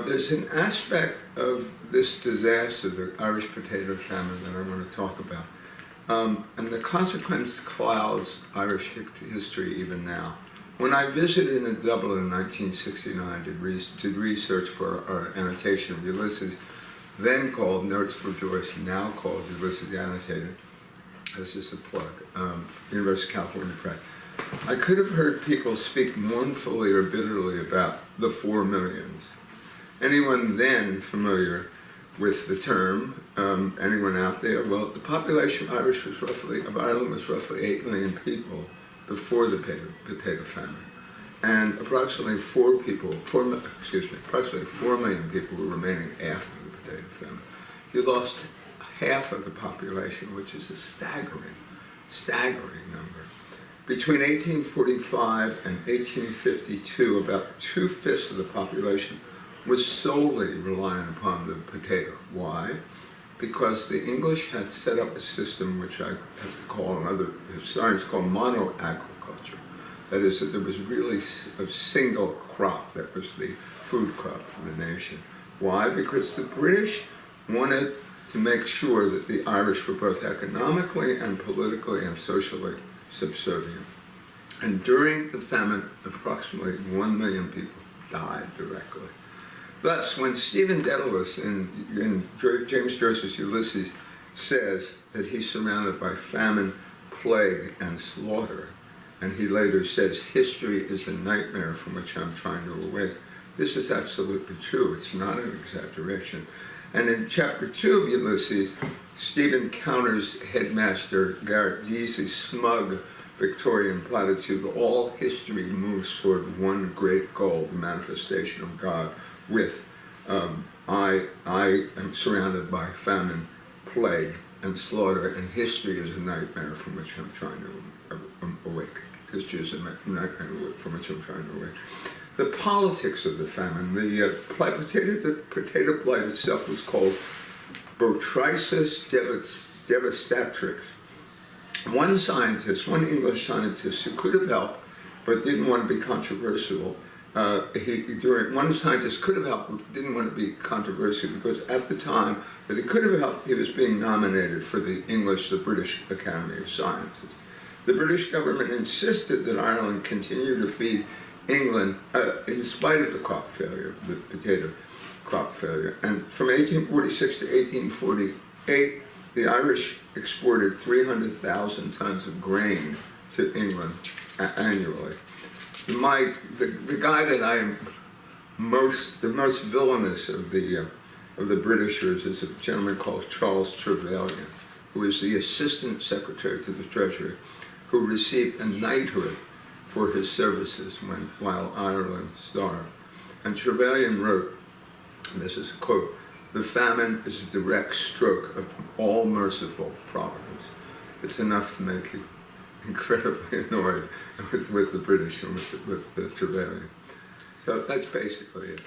There's an aspect of this disaster, the Irish potato famine, that I want to talk about. And the consequence clouds Irish history even now. When I visited in Dublin in 1969, did research for our annotation of Ulysses, then called Notes for Joyce, now called Ulysses Annotated. This is a plug, University of California Press. I could have heard people speak mournfully or bitterly about the 4 millions. Anyone then familiar with the term, anyone out there? Well, the population of Ireland was roughly 8 million people before the potato famine, and approximately 4 million people were remaining after the potato famine. You lost half of the population, which is a staggering number. Between 1845 and 1852, about 2/5 of the population was solely reliant upon the potato. Why? Because the English had set up a system which I have to call, and other historians call, mono-agriculture. That is, that there was really a single crop that was the food crop for the nation. Why? Because the British wanted to make sure that the Irish were both economically and politically and socially subservient. And during the famine, approximately 1 million people died directly. Thus, when Stephen Dedalus in James Joyce's Ulysses says that he's surrounded by famine, plague, and slaughter, and he later says, history is a nightmare from which I'm trying to awake, this is absolutely true. It's not an exaggeration. And in chapter 2 of Ulysses, Stephen counters headmaster Garrett Deasy's smug Victorian platitude, all history moves toward one great goal, the manifestation of God, with I am surrounded by famine, plague, and slaughter, and history is a nightmare from which I'm trying to awake. History is a nightmare from which I'm trying to awake. The politics of the famine, the potato blight itself was called Botrytis devastatrix. One English scientist who could have helped but didn't want to be controversial, one scientist could have helped but didn't want to be controversial because at the time that he could have helped, he was being nominated for the British Academy of Sciences. The British government insisted that Ireland continue to feed England in spite of the crop failure, the potato crop failure. And from 1846 to 1848, the Irish exported 300,000 tons of grain to England annually. The guy that I am the most villainous of the Britishers is a gentleman called Charles Trevelyan, who is the Assistant Secretary to the Treasury, who received a knighthood for his services while Ireland starved. And Trevelyan wrote, and this is a quote, "The famine is a direct stroke of all merciful providence." It's enough to make you incredibly annoyed with the British and with the Trevelyan. So that's basically it.